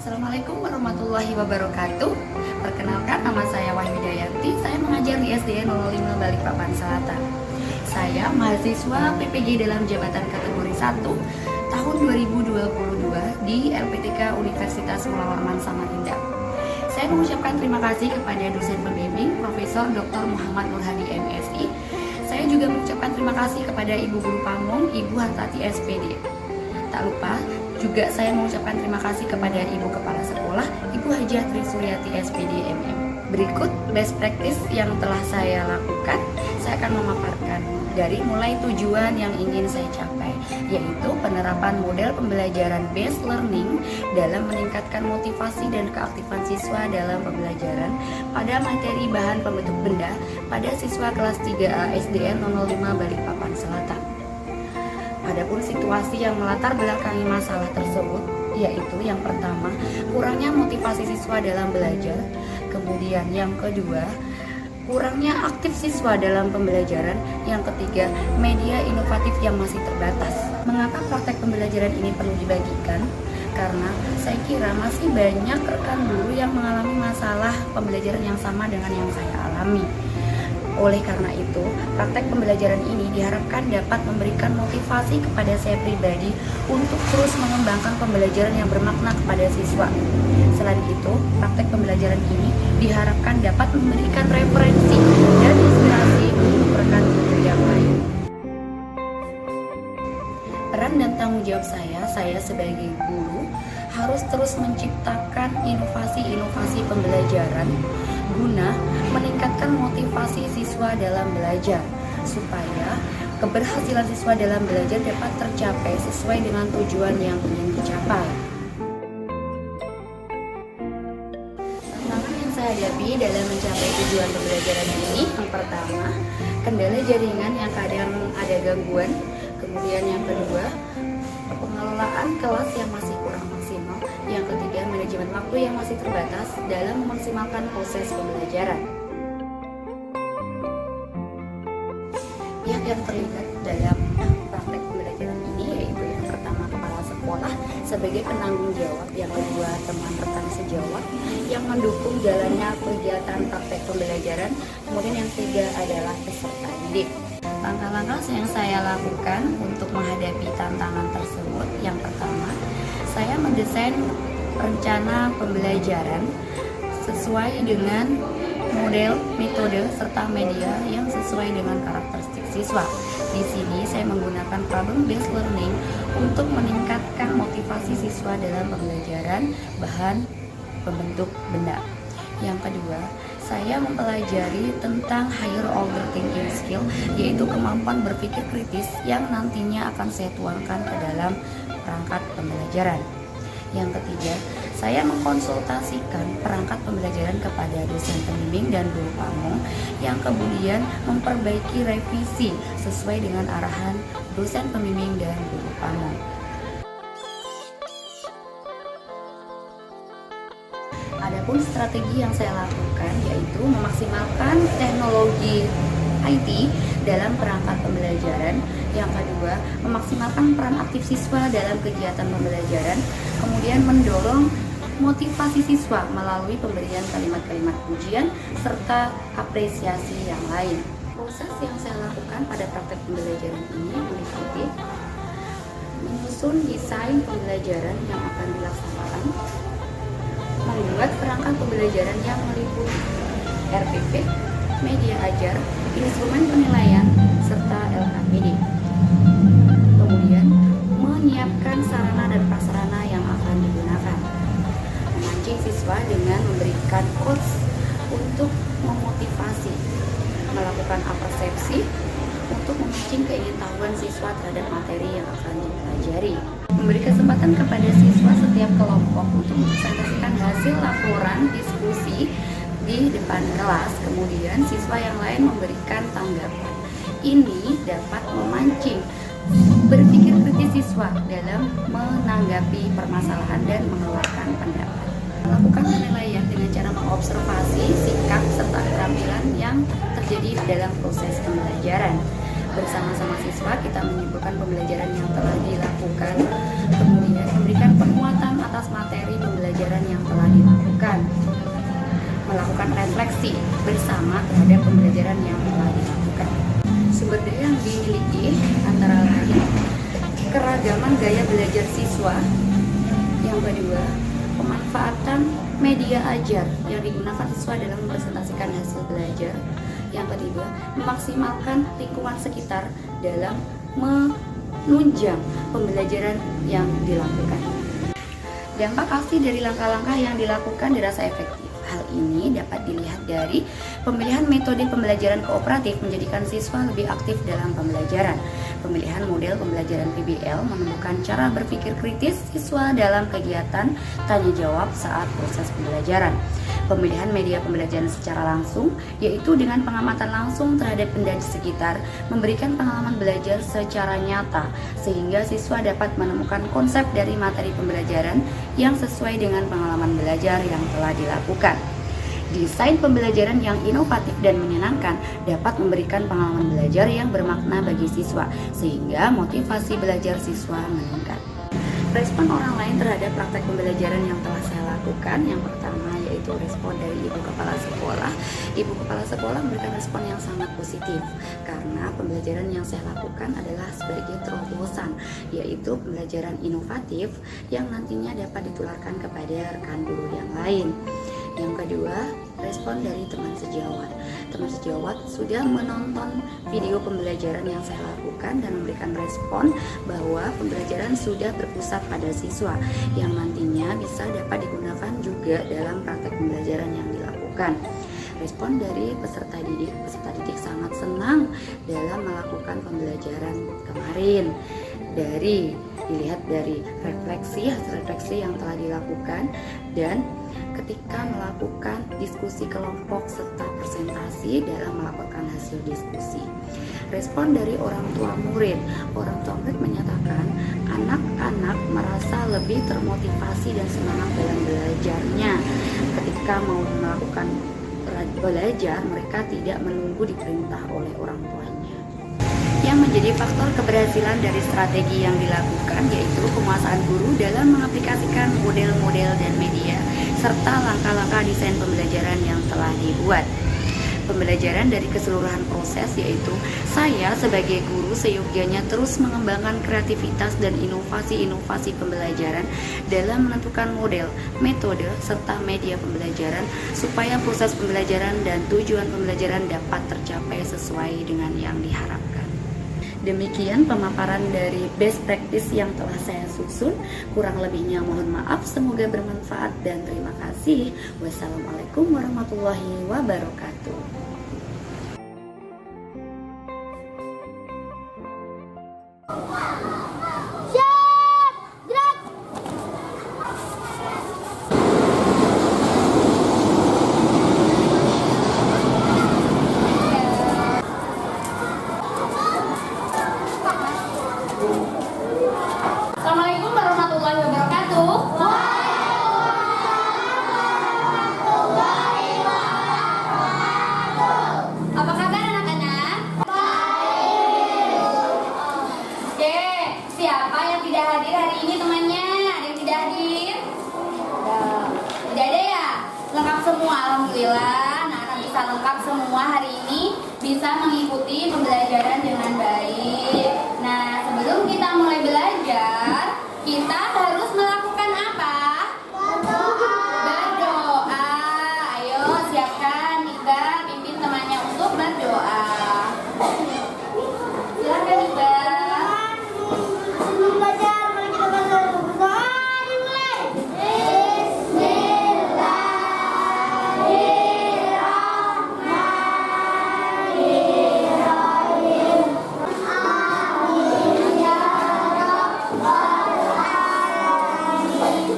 Assalamualaikum warahmatullahi wabarakatuh. Perkenalkan, nama saya Wahyu Dayanti. Saya mengajar di SDN 05 Balikpapan Selatan. Saya mahasiswa PPG dalam jabatan kategori 1 tahun 2022 di LPTK Universitas Mula Warman Samarinda. Saya mengucapkan terima kasih kepada dosen pembimbing Profesor Dr. Muhammad Nurhadi MSI. Saya juga mengucapkan terima kasih kepada Ibu Guru Pamong, Ibu Hartati SPD. Tak lupa juga saya mengucapkan terima kasih kepada Ibu Kepala Sekolah, Ibu Hajah Tri Suryati SPD MM. Berikut best practice yang telah saya lakukan. Saya akan memaparkan dari mulai tujuan yang ingin saya capai, yaitu penerapan model pembelajaran based learning dalam meningkatkan motivasi dan keaktifan siswa dalam pembelajaran pada materi bahan pembentuk benda pada siswa kelas 3A SDN 05 Balikpapan Selatan. Adapun situasi yang melatar belakangi masalah tersebut, yaitu yang pertama, kurangnya motivasi siswa dalam belajar. Kemudian yang kedua, kurangnya aktif siswa dalam pembelajaran. Yang ketiga, media inovatif yang masih terbatas. Mengapa praktek pembelajaran ini perlu dibagikan? Karena saya kira masih banyak rekan guru yang mengalami masalah pembelajaran yang sama dengan yang saya alami. Oleh karena itu, praktek pembelajaran ini diharapkan dapat memberikan motivasi kepada saya pribadi untuk terus mengembangkan pembelajaran yang bermakna kepada siswa. Selain itu, praktek pembelajaran ini diharapkan dapat memberikan referensi dan inspirasi untuk rekan guru yang lain. Peran dan tanggung jawab saya sebagai guru harus terus menciptakan inovasi-inovasi pembelajaran guna meningkatkan motivasi siswa dalam belajar, supaya keberhasilan siswa dalam belajar dapat tercapai sesuai dengan tujuan yang ingin dicapai. Tantangan yang saya hadapi dalam mencapai tujuan pembelajaran ini, yang pertama, kendala jaringan yang kadang ada gangguan. Kemudian yang kedua, pengelolaan kelas yang masih kurang maksimal. Yang ketiga, manajemen waktu yang masih terbatas dalam memaksimalkan proses pembelajaran. Pihak yang terlibat dalam praktek pembelajaran ini yaitu yang pertama, kepala sekolah sebagai penanggung jawab, yang kedua, teman rekan sejawat yang mendukung jalannya kegiatan praktek pembelajaran, kemudian yang ketiga adalah peserta didik. Langkah-langkah yang saya lakukan untuk menghadapi tantangan tersebut, yang pertama, saya mendesain rencana pembelajaran sesuai dengan model, metode, serta media yang sesuai dengan karakteristik siswa. Di sini saya menggunakan problem based learning untuk meningkatkan motivasi siswa dalam pembelajaran bahan pembentuk benda. Yang kedua, saya mempelajari tentang higher order thinking skill, yaitu kemampuan berpikir kritis yang nantinya akan saya tuangkan ke dalam perangkat pembelajaran. Yang ketiga, saya mengkonsultasikan perangkat pembelajaran kepada dosen pembimbing dan guru pamong yang kemudian memperbaiki revisi sesuai dengan arahan dosen pembimbing dan guru pamong. Adapun strategi yang saya lakukan yaitu memaksimalkan teknologi IT dalam perangkat pembelajaran. Yang kedua, memaksimalkan peran aktif siswa dalam kegiatan pembelajaran. Kemudian mendorong motivasi siswa melalui pemberian kalimat-kalimat pujian serta apresiasi yang lain. Proses yang saya lakukan pada praktek pembelajaran ini meliputi menyusun desain pembelajaran yang akan dilaksanakan, membuat perangkat pembelajaran yang meliputi RPP, media ajar, instrumen penilaian, serta LKPD. Kemudian, menyiapkan sarana dan prasarana yang akan digunakan. Memancing siswa dengan memberikan quotes untuk memotivasi, melakukan apersepsi untuk memancing keingin-tahuan siswa terhadap materi yang akan dipelajari. Memberi kesempatan kepada siswa setiap kelompok untuk mempresentasikan hasil laporan diskusi di depan kelas, kemudian siswa yang lain memberikan tanggapan. Ini dapat memancing berpikir kritis siswa dalam menanggapi permasalahan dan mengeluarkan pendapat. Melakukan penilaian dengan cara mengobservasi sikap serta keterampilan yang terjadi dalam proses pembelajaran. Bersama-sama siswa kita menyimpulkan pembelajaran yang telah dilakukan, kemudian memberikan penguatan atas atas materi pembelajaran yang telah dilakukan, melakukan refleksi bersama terhadap pembelajaran yang telah dilakukan. Sumber daya yang dimiliki antara lain keragaman gaya belajar siswa, yang kedua pemanfaatan media ajar yang digunakan siswa dalam mempresentasikan hasil belajar, yang ketiga memaksimalkan lingkungan sekitar dalam menunjang pembelajaran yang dilakukan. Dampak aksi dari langkah-langkah yang dilakukan dirasa efektif. Hal ini dapat dilihat dari pemilihan metode pembelajaran kooperatif menjadikan siswa lebih aktif dalam pembelajaran. Pemilihan model pembelajaran PBL menemukan cara berpikir kritis siswa dalam kegiatan tanya jawab saat proses pembelajaran. Pemilihan media pembelajaran secara langsung, yaitu dengan pengamatan langsung terhadap benda di sekitar, memberikan pengalaman belajar secara nyata, sehingga siswa dapat menemukan konsep dari materi pembelajaran yang sesuai dengan pengalaman belajar yang telah dilakukan. Desain pembelajaran yang inovatif dan menyenangkan dapat memberikan pengalaman belajar yang bermakna bagi siswa, sehingga motivasi belajar siswa meningkat. Respon orang lain terhadap praktek pembelajaran yang telah saya lakukan, yang pertama yaitu respon dari ibu kepala sekolah. Ibu kepala sekolah memberikan respon yang sangat positif karena pembelajaran yang saya lakukan adalah sebagai terobosan, yaitu pembelajaran inovatif yang nantinya dapat ditularkan kepada rekan guru yang lain. Yang kedua, respon dari teman sejawat. Teman sejawat sudah menonton video pembelajaran yang saya lakukan dan memberikan respon bahwa pembelajaran sudah berpusat pada siswa yang nantinya bisa dapat digunakan juga dalam praktek pembelajaran yang dilakukan. Respon dari peserta didik sangat senang dalam melakukan pembelajaran kemarin. Dilihat dari hasil refleksi yang telah dilakukan, dan ketika melakukan diskusi kelompok serta presentasi dalam melakukan hasil diskusi. Respon dari orang tua murid menyatakan anak-anak merasa lebih termotivasi dan semangat dalam belajarnya. Ketika mau melakukan belajar, mereka tidak menunggu diperintah oleh orang tuanya. Yang menjadi faktor keberhasilan dari strategi yang dilakukan yaitu penguasaan guru dalam mengaplikasikan model-model dan media serta langkah-langkah desain pembelajaran yang telah dibuat. Pembelajaran dari keseluruhan proses, yaitu saya sebagai guru seyogyanya terus mengembangkan kreativitas dan inovasi-inovasi pembelajaran dalam menentukan model, metode, serta media pembelajaran supaya proses pembelajaran dan tujuan pembelajaran dapat tercapai sesuai dengan yang diharapkan. Demikian pemaparan dari best practice yang telah saya susun. Kurang lebihnya mohon maaf, semoga bermanfaat dan terima kasih. Wassalamualaikum warahmatullahi wabarakatuh. Assalamualaikum warahmatullahi wabarakatuh. Apa kabar anak-anak? Oke, siapa yang tidak hadir hari ini temannya? Ada yang tidak hadir? Tidak ada ya? Lengkap semua, alhamdulillah. Anak-anak bisa lengkap semua hari ini, bisa mengikuti pembelajaran dengan baik. Nah, sebelum kita mulai belajar, kita harus melakukan apa? Berdoa. Ayo siapkan, Iqbal pimpin temannya untuk berdoa. Silakan Iqbal. Sebelum belajar, mari kita berdoa. Dimulai.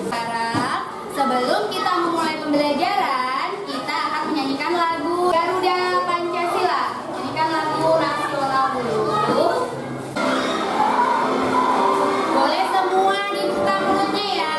Sekarang, sebelum kita memulai pembelajaran, kita akan menyanyikan lagu Garuda Pancasila. Nyanyikan lagu nasional dulu. Boleh semua dibuka mulutnya ya.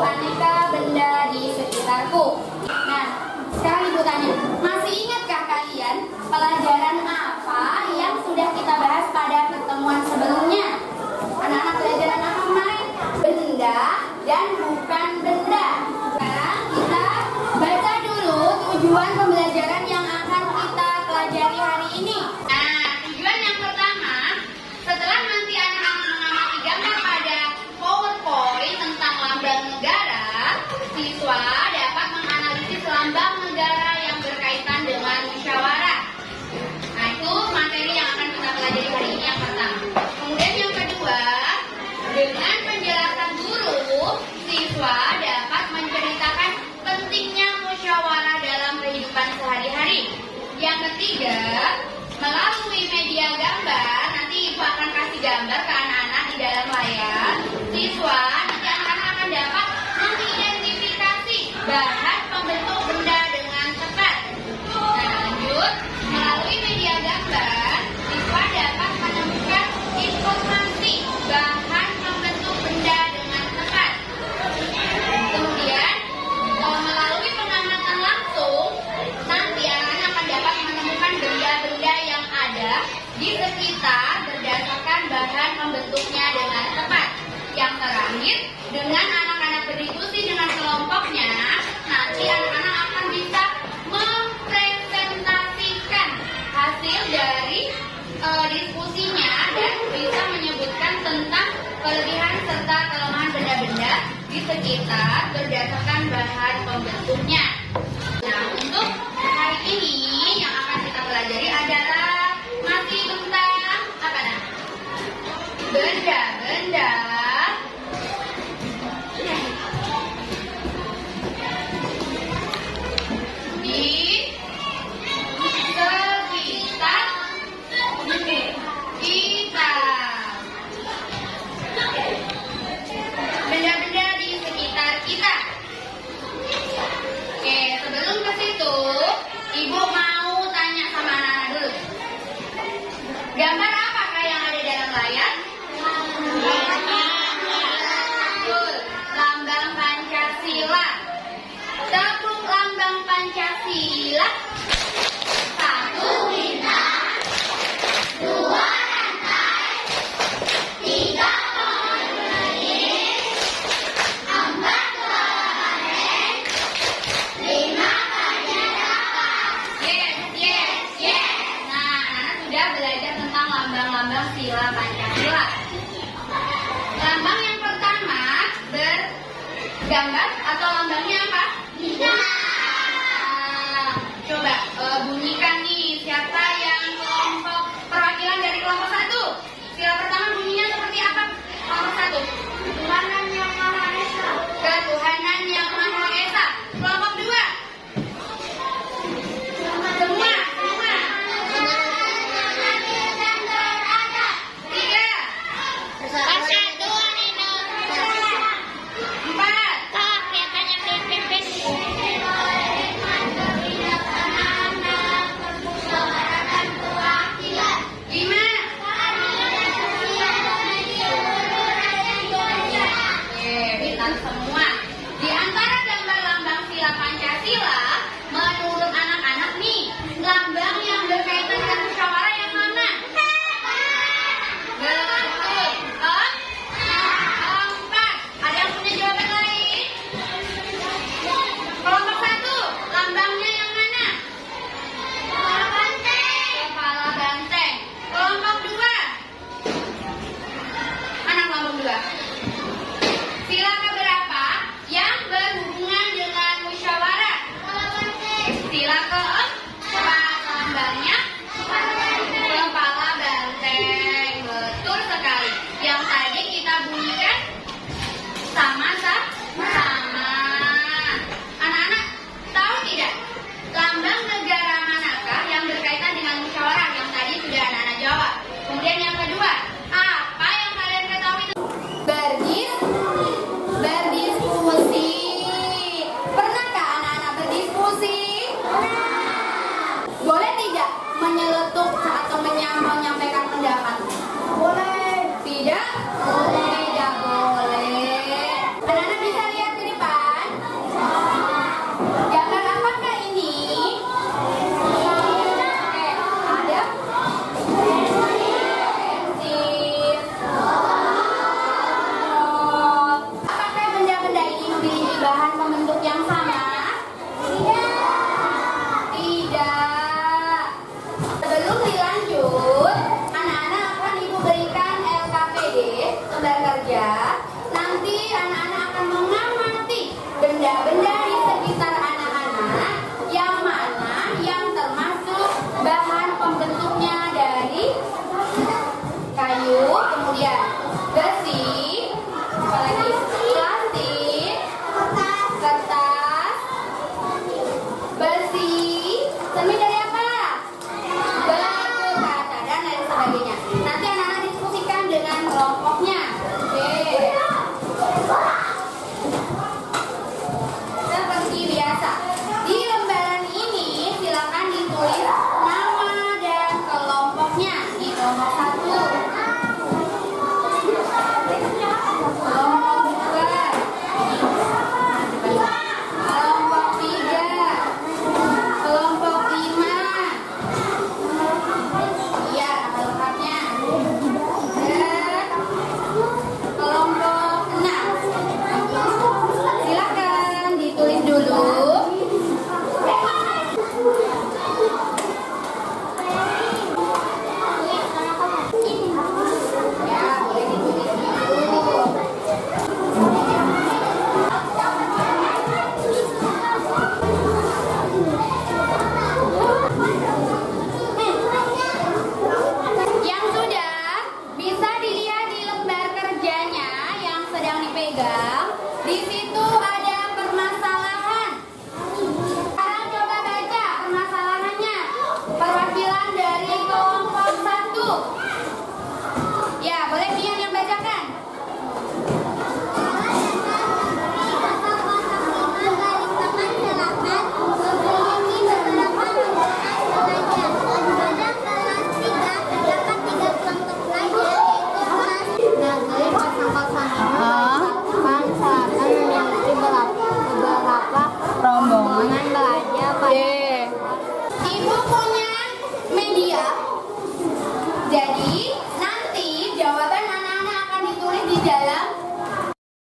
aneka benda di sekitarku. Nah, sekarang ibu tanya, masih ingatkah kalian pelajaran apa yang sudah kita bahas pada pertemuan sebelumnya? Anak-anak pelajaran apa kemarin? Benda dan bukan benda. Sekarang kita baca dulu tujuan pembelajaran yang akan kita pelajari hari ini. Nah, tujuan yang pertama, setelah nanti anak-anak mengamati gambar pada PowerPoint tentang lambang negara, siswa dapat menganalisis lambang negara yang berkaitan dengan musyawarah. Nah, itu materi yang akan kita pelajari hari ini yang pertama. Kemudian yang kedua, dengan penjelasan guru, siswa dapat menceritakan pentingnya musyawarah dalam kehidupan sehari-hari. Yang ketiga, melalui media gambar, nanti ibu akan kasih gambar ke anak-anak di dalam layar. Siswa nanti anak-anak akan dapat mengidentifikasi bahan pembentuk benda dengan tepat. Nah, lanjut, melalui media gambar, siswa dapat menemukan informasi bahan pembentuk benda dengan tepat. Kemudian, melalui pengamatan langsung, nanti anak-anak akan dapat menemukan benda-benda yang ada di sekitar berdasarkan bahan pembentuknya dengan tepat. Yang terakhir, dengan anak-anak berdiskusi dengan kelompoknya, nanti anak-anak akan bisa mempresentasikan hasil dari diskusinya dan bisa menyebutkan tentang kelebihan serta kelemahan benda-benda di sekitar berdasarkan bahan pembentuknya. Nah, untuk hari ini yang akan kita pelajari adalah masih tentang apa nah? Benda-benda di sekitar kita. Benda-benda di sekitar kita. Oke, sebelum ke situ, ibu mau tanya sama anak-anak dulu. Gambar apakah yang ada dalam layar? Betul, lambang Pancasila. Tepuk lambang Pancasila. Satu bintang, dua rantai, tiga pohon beringin, empat kelapa, lima banyak dapat. Yes. Nah, anak sudah belajar tentang lambang-lambang sila Pancasila. Lambang yang pertama bergambar atau lambangnya apa? Bintang. Coba bunyikan nih, siapa yang kelompok perwakilan dari kelompok 1? Sila pertama bunyinya seperti apa? Kelompok 1. Ketuhanan yang Maha Esa. Ketuhanan yang Maha Esa. Kelompok 2. Semua. 3. Persatuan Indonesia. 4. Kelihatan yang pipis. kemudian besi, apalagi plastik, kertas, besi, semi dari apa? Batu kaca dan lain sebagainya. Nanti anak-anak diskusikan dengan kelompoknya. Oke. Seperti biasa, di lembaran ini silakan ditulis nama dan kelompoknya di kelompok 1, kelompok 2, kelompok 3, kelompok 5. Iya, nama lengkapnya. Dan kelompok 6. Silakan ditulis dulu. Ya, boleh ditulis dulu. Yang sudah bisa dilihat di lembar kerjanya yang sedang dipegang. Di situ ada permasalahan. Sekarang coba baca permasalahannya. Perwakilan dari kelompok 1. Ya, boleh Mian yang bacakan. rombongan belajar pada Ibu punya media. Jadi nanti jawaban anak-anak akan ditulis di dalam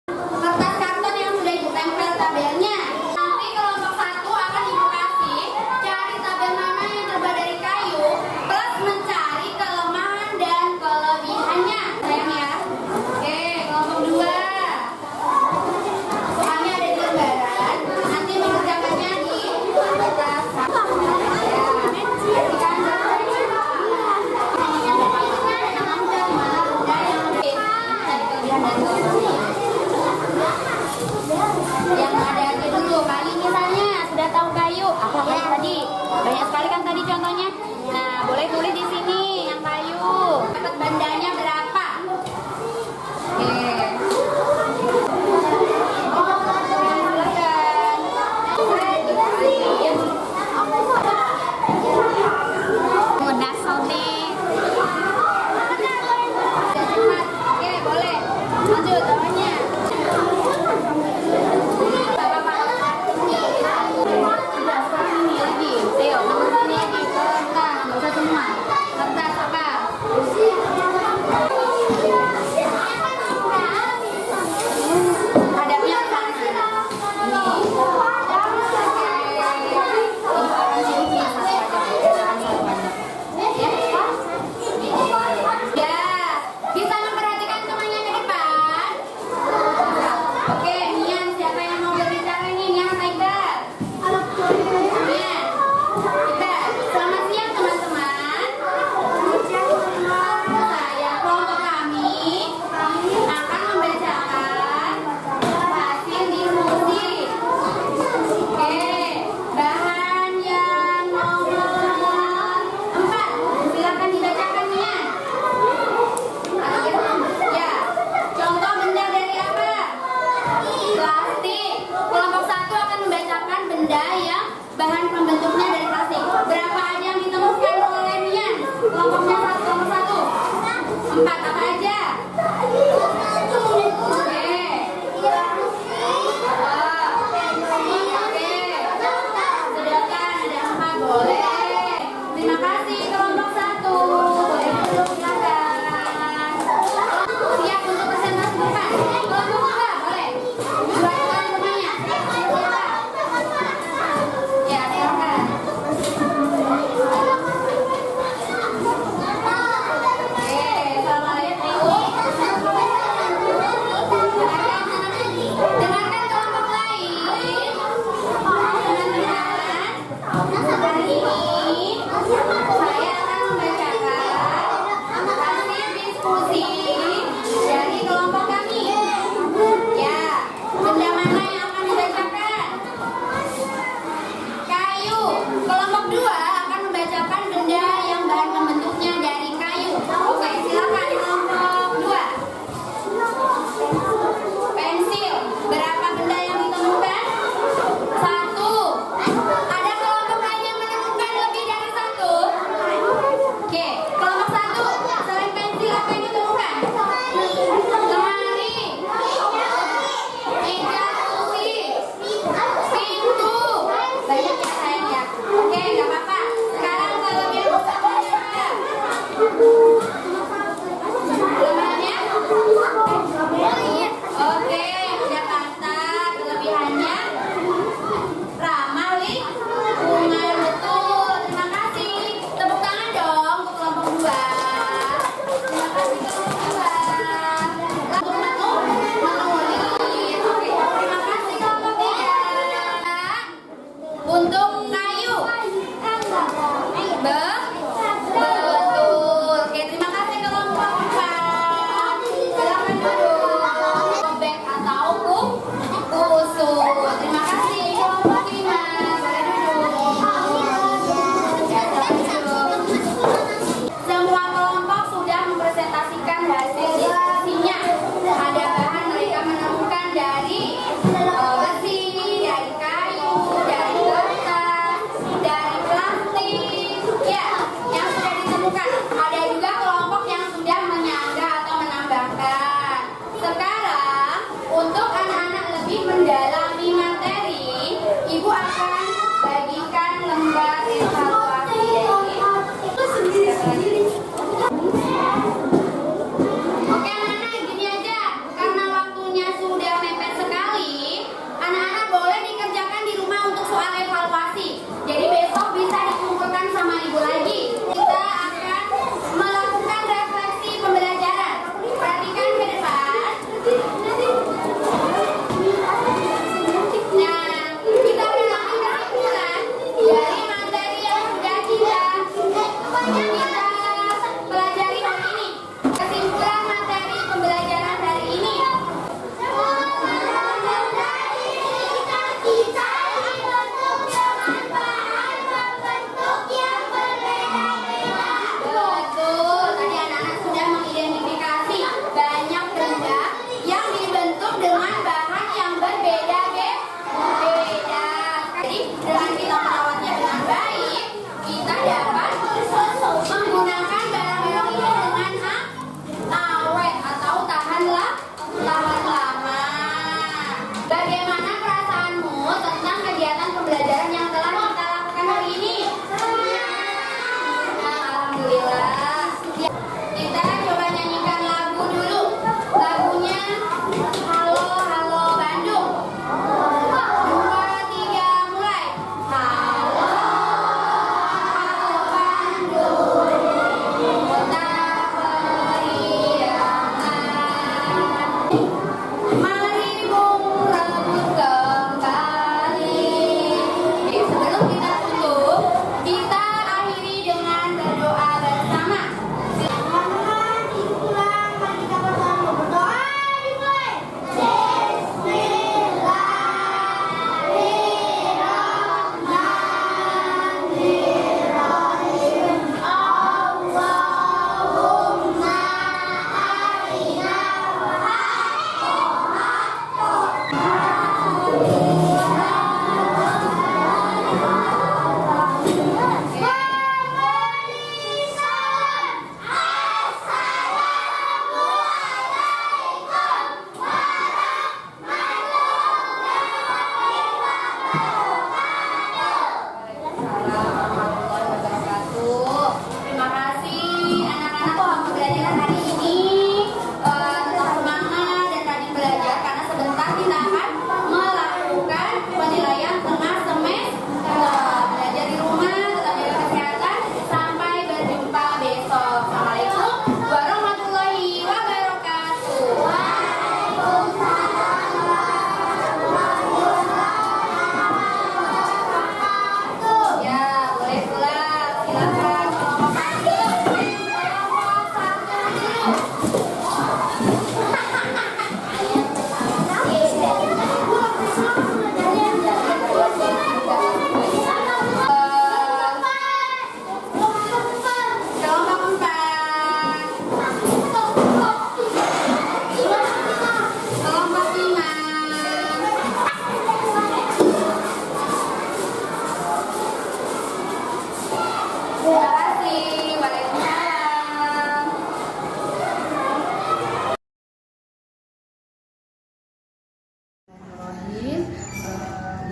kertas karton yang sudah ditempel tabelnya. Nanti kelompok 1 akan ibu kasih cari tabel mana yang terbuat dari kayu plus mencari kelemahan dan kelebihannya. Sayang ya. Oke, kelompok 2. Soalnya ada di lembaran. Nanti mengerjakannya di kertas. Yang ada aja dulu. Kali misalnya sudah tahu kayu, apa kayu tadi? Banyak sekali kan tadi contohnya. Nah, boleh tulis di sini yang kayu. Dapat bandanya berapa? Oke. mudah sobek. Oke, boleh. Lanjut, bawahnya. Ini lagi. Ayo, teman-teman lagi. Kertas, nggak usah semua. Kertas apa? Hadapnya ke sana. Ya, bisa memperhatikan semuanya ke depan. Oke, Nian, siapa yang mau berbicara nih? Nian apa Iqbal? Nian. Iqbal, selamat siang teman-teman. Saya kelompok kami akan membacakan hasil diskusi. Oke, bahan yang nomor 4. Silakan dibacakan Nian. Ya, contoh benda dari apa? Plastik. Kelompok 1 akan membacakan benda yang bahan pembentuknya dari plastik. Berapa aja yang ditemukan oleh Mian? Kelompoknya kelompok 1. 4 apa aja? Oke. Sedotan ada 4, boleh. Terima kasih kelompok 1. Boleh duduk, silakan. Siap untuk presentasi depan. Kelompok 2, boleh. Buat semuanya. Ya, silakan. Oke, assalamualaikum.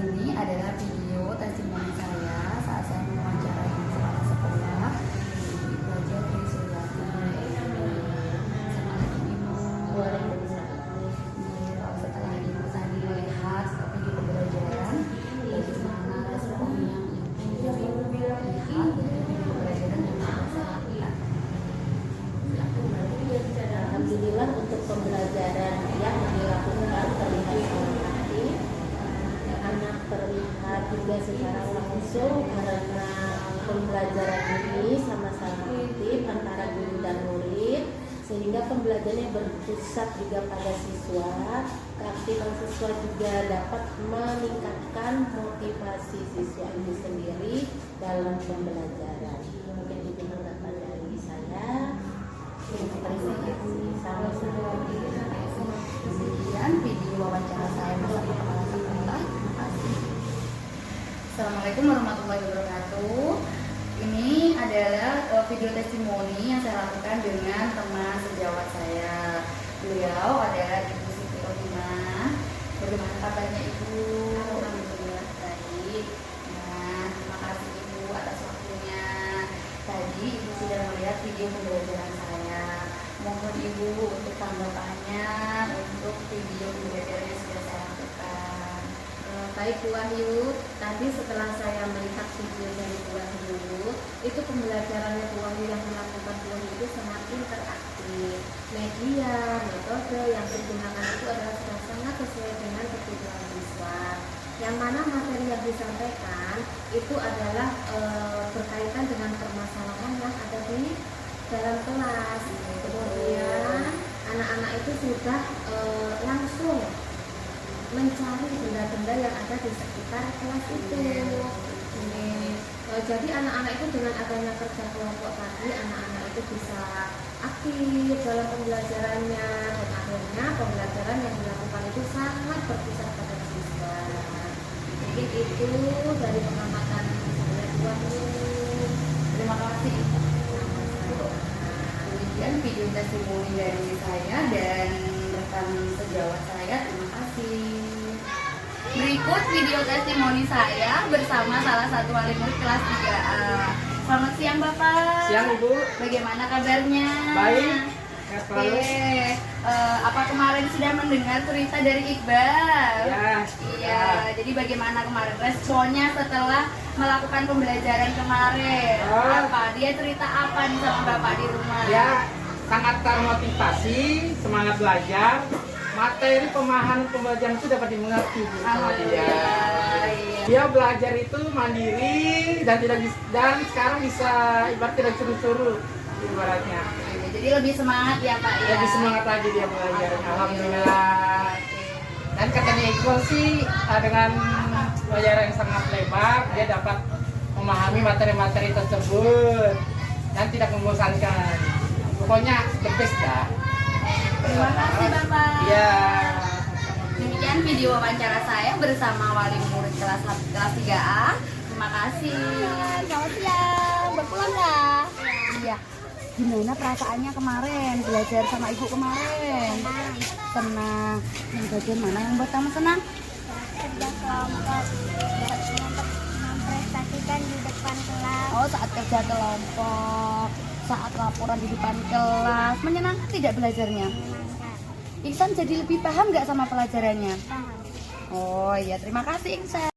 Ini adalah video testimoni saya saat saya mewawancarai kepala sekolah belajar di Suryati. Setelah ibu tadi melihat video pembelajaran, bagaimana respon yang ibu lihat dari video pembelajaran yang saya lihat. Alhamdulillah untuk pembelajaran yang dilakukan terlihat sangat aktif. Anak terlihat juga secara langsung karena pembelajaran ini sama-sama aktif antara guru dan murid, sehingga pembelajarannya berpusat juga pada siswa. Keaktifan siswa juga dapat meningkatkan motivasi siswa itu sendiri dalam pembelajaran. Mungkin itu tanggapan dari saya. Terima kasih. Sama-sama. Kemudian video wawancara saya bersama kepala sekolah. Terima kasih. Assalamualaikum warahmatullahi wabarakatuh. Ini adalah video testimoni yang saya lakukan dengan teman sejawat saya. Beliau adalah Ibu Siti Rohimah. Bagaimana kabarnya Ibu? Alhamdulillah baik. Nah, terima kasih Ibu atas waktunya. Tadi Ibu sudah melihat video pembelajaran saya. Mohon Ibu untuk tanggapannya untuk video pembelajaran yang sudah saya lakukan. Baik Bu Wahyu, tadi setelah saya melihat video dari Bu Wahyu, itu pembelajarannya Bu Wahyu yang melakukan Bu Wahyu itu sangat interaktif. Media, metode yang digunakan itu adalah sudah sangat sesuai dengan kebutuhan siswa. Yang mana materi yang disampaikan itu adalah berkaitan dengan permasalahan yang ada di dalam kelas. Kemudian anak-anak itu sudah langsung mencari benda-benda yang ada di sekitar kelas itu. Jadi anak-anak itu dengan adanya kerja kelompok tadi, anak-anak itu bisa aktif dalam pembelajarannya, dan akhirnya pembelajaran yang dilakukan itu sangat berpusat pada siswa. Mungkin itu dari pengamatan saya buat. Terima kasih. Kemudian video testimoni dari saya dan rekan sejawat saya. Terima kasih. Berikut video testimoni saya bersama salah satu wali murid kelas 3A. Selamat siang Bapak. Siang Ibu. Bagaimana kabarnya? Baik. Oke. Apa kemarin sudah mendengar cerita dari Iqbal? Ya. Iya. Jadi bagaimana kemarin responnya setelah melakukan pembelajaran kemarin? Apa? Dia cerita apa nih sama Bapak di rumah? Ya, sangat termotivasi, semangat belajar. Materi pemahaman pembelajaran itu dapat dimengerti Bu, sama dia. Dia belajar itu mandiri dan sekarang bisa ibarat tidak suruh-suruh ibaratnya. Jadi lebih semangat ya Pak ya. Lebih semangat lagi dia belajar. Alhamdulillah. Dan katanya Iqbal sih dengan pelajaran yang sangat lebar, dia dapat memahami materi-materi tersebut dan tidak membosankan. Pokoknya the best dah. Terima kasih Bapak. Iya. Demikian video wawancara saya bersama wali murid kelas 3A. Terima kasih. Selamat siang, berpulang nggak? Iya. Gimana perasaannya kemarin belajar sama Ibu kemarin? Senang. Yang bagian mana yang buat kamu senang? Kerja kelompok untuk memprestasikan di depan kelas. Oh, saat kerja kelompok, saat laporan di depan kelas. Menyenangkan tidak belajarnya? Iksan jadi lebih paham nggak sama pelajarannya? Paham. Oh iya, terima kasih Iksan.